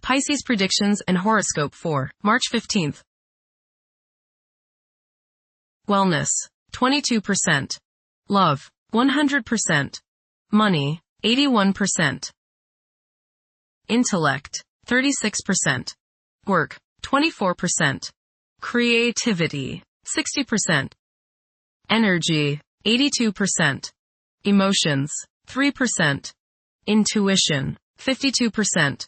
Pisces predictions and horoscope for March 15th. Wellness, 22%. Love, 100%. Money, 81%. Intellect, 36%. Work, 24%. Creativity, 60%. Energy, 82%. Emotions, 3%. Intuition, 52%.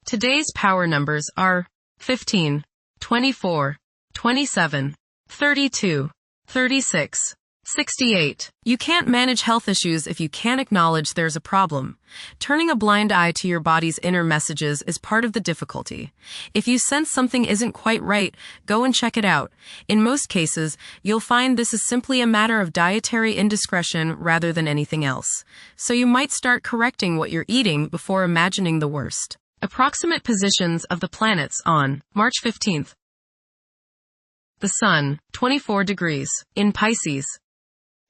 Today's power numbers are 15, 24, 27, 32, 36, 68. You can't manage health issues if you can't acknowledge there's a problem. Turning a blind eye to your body's inner messages is part of the difficulty. If you sense something isn't quite right, go and check it out. In most cases, you'll find this is simply a matter of dietary indiscretion rather than anything else. So you might start correcting what you're eating before imagining the worst. Approximate positions of the planets on March 15th. The Sun, 24 degrees, in Pisces.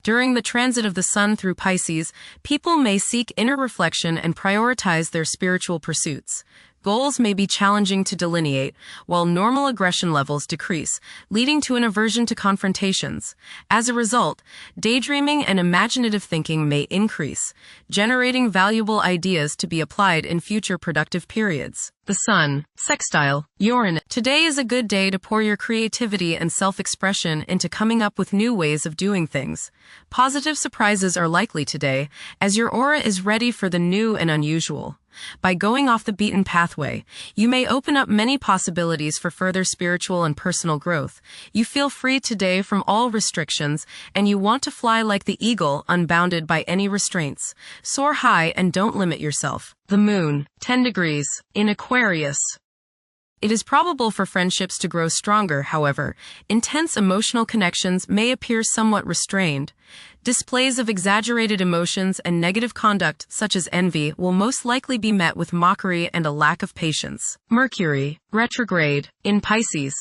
During the transit of the Sun through Pisces, people may seek inner reflection and prioritize their spiritual pursuits. Goals may be challenging to delineate, while normal aggression levels decrease, leading to an aversion to confrontations. As a result, daydreaming and imaginative thinking may increase, generating valuable ideas to be applied in future productive periods. The Sun, sextile, Uranus. Today is a good day to pour your creativity and self-expression into coming up with new ways of doing things. Positive surprises are likely today, as your aura is ready for the new and unusual. By going off the beaten pathway, you may open up many possibilities for further spiritual and personal growth. You feel free today from all restrictions, and you want to fly like the eagle, unbounded by any restraints. Soar high and don't limit yourself. The Moon, 10 degrees, in Aquarius. It is probable for friendships to grow stronger, however. Intense emotional connections may appear somewhat restrained. Displays of exaggerated emotions and negative conduct, such as envy, will most likely be met with mockery and a lack of patience. Mercury, retrograde, in Pisces.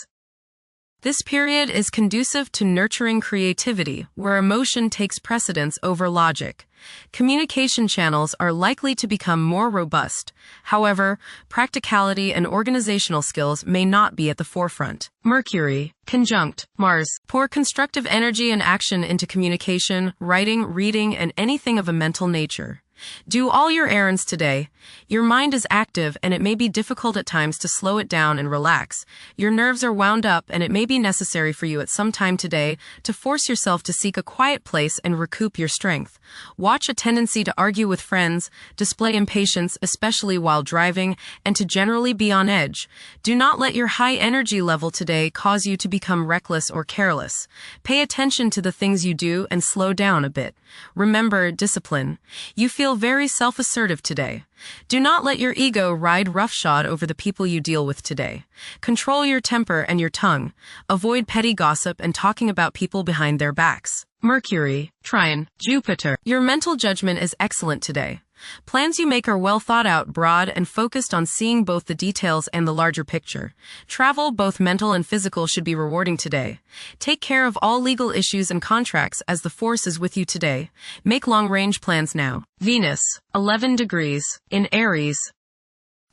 This period is conducive to nurturing creativity, where emotion takes precedence over logic. Communication channels are likely to become more robust. However, practicality and organizational skills may not be at the forefront. Mercury, conjunct Mars. Pour constructive energy and action into communication, writing, reading, and anything of a mental nature. Do all your errands today. Your mind is active and it may be difficult at times to slow it down and relax. Your nerves are wound up and it may be necessary for you at some time today to force yourself to seek a quiet place and recoup your strength. Watch a tendency to argue with friends, display impatience, especially while driving, and to generally be on edge. Do not let your high energy level today cause you to become reckless or careless. Pay attention to the things you do and slow down a bit. Remember discipline. You feel very self-assertive today. Do not let your ego ride roughshod over the people you deal with today. Control your temper and your tongue. Avoid petty gossip and talking about people behind their backs. Mercury, trine, Jupiter. Your mental judgment is excellent today. Plans you make are well thought out, broad, and focused on seeing both the details and the larger picture. Travel, both mental and physical, should be rewarding today. Take care of all legal issues and contracts as the force is with you today. Make long-range plans now. Venus, 11 degrees, in Aries.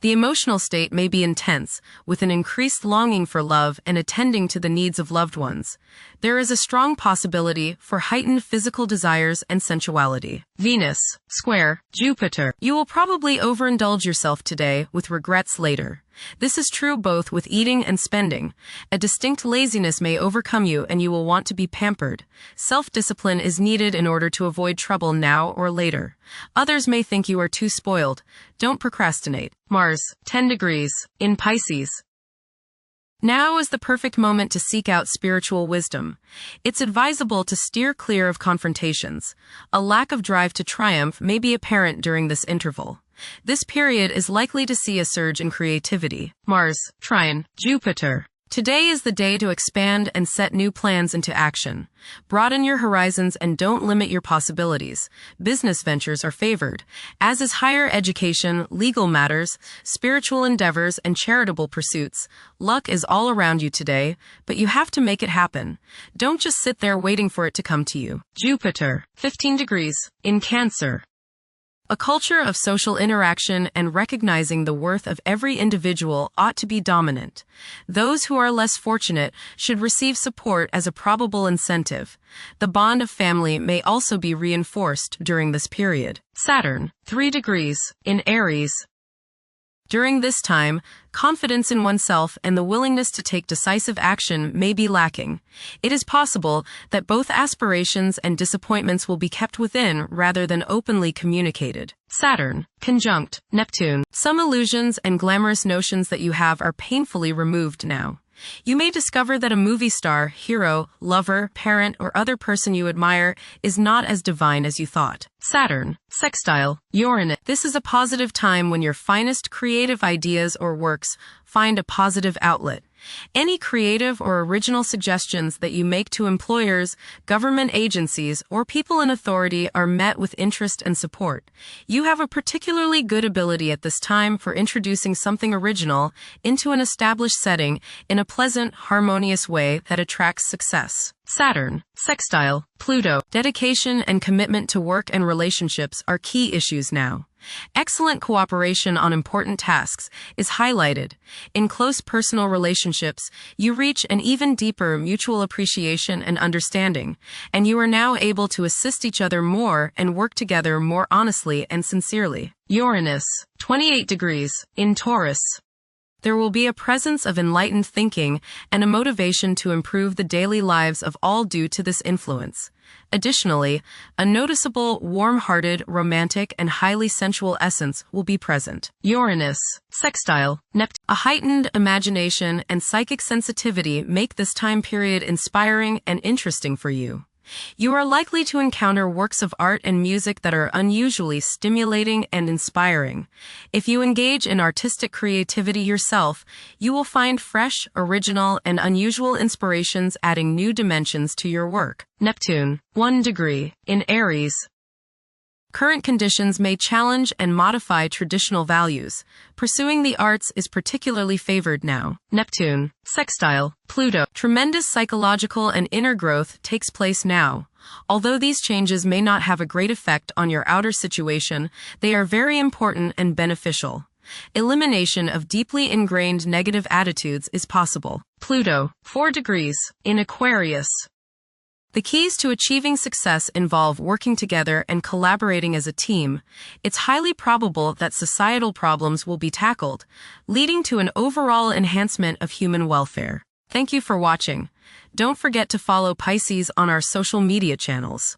The emotional state may be intense, with an increased longing for love and attending to the needs of loved ones. There is a strong possibility for heightened physical desires and sensuality. Venus, square, Jupiter. You will probably overindulge yourself today with regrets later. This is true both with eating and spending. A distinct laziness may overcome you and you will want to be pampered. Self-discipline is needed in order to avoid trouble now or later. Others may think you are too spoiled. Don't procrastinate. Mars, 10 degrees, in Pisces. Now is the perfect moment to seek out spiritual wisdom. It's advisable to steer clear of confrontations. A lack of drive to triumph may be apparent during this interval. This period is likely to see a surge in creativity. Mars, trine, Jupiter. Today is the day to expand and set new plans into action. Broaden your horizons and don't limit your possibilities. Business ventures are favored, as is higher education, legal matters, spiritual endeavors, and charitable pursuits. Luck is all around you today, but you have to make it happen. Don't just sit there waiting for it to come to you. Jupiter, 15 degrees, in Cancer. A culture of social interaction and recognizing the worth of every individual ought to be dominant. Those who are less fortunate should receive support as a probable incentive. The bond of family may also be reinforced during this period. Saturn, 3 degrees, in Aries. During this time, confidence in oneself and the willingness to take decisive action may be lacking. It is possible that both aspirations and disappointments will be kept within rather than openly communicated. Saturn, conjunct Neptune. Some illusions and glamorous notions that you have are painfully removed now. You may discover that a movie star, hero, lover, parent, or other person you admire is not as divine as you thought. Saturn, sextile Uranus. This is a positive time when your finest creative ideas or works find a positive outlet. Any creative or original suggestions that you make to employers, government agencies, or people in authority are met with interest and support. You have a particularly good ability at this time for introducing something original into an established setting in a pleasant, harmonious way that attracts success. Saturn, sextile Pluto. Dedication and commitment to work and relationships are key issues now. Excellent cooperation on important tasks is highlighted. In close personal relationships, you reach an even deeper mutual appreciation and understanding, and you are now able to assist each other more and work together more honestly and sincerely. Uranus, 28 degrees, in Taurus. There will be a presence of enlightened thinking and a motivation to improve the daily lives of all due to this influence. Additionally, a noticeable, warm-hearted, romantic, and highly sensual essence will be present. Uranus, sextile Neptune. A heightened imagination and psychic sensitivity make this time period inspiring and interesting for you. You are likely to encounter works of art and music that are unusually stimulating and inspiring. If you engage in artistic creativity yourself, you will find fresh, original, and unusual inspirations adding new dimensions to your work. Neptune, 1 degree, in Aries. Current conditions may challenge and modify traditional values. Pursuing the arts is particularly favored now. Neptune, sextile Pluto. Tremendous psychological and inner growth takes place now. Although these changes may not have a great effect on your outer situation, they are very important and beneficial. Elimination of deeply ingrained negative attitudes is possible. Pluto, 4 degrees, in Aquarius. The keys to achieving success involve working together and collaborating as a team. It's highly probable that societal problems will be tackled, leading to an overall enhancement of human welfare. Thank you for watching. Don't forget to follow Pisces on our social media channels.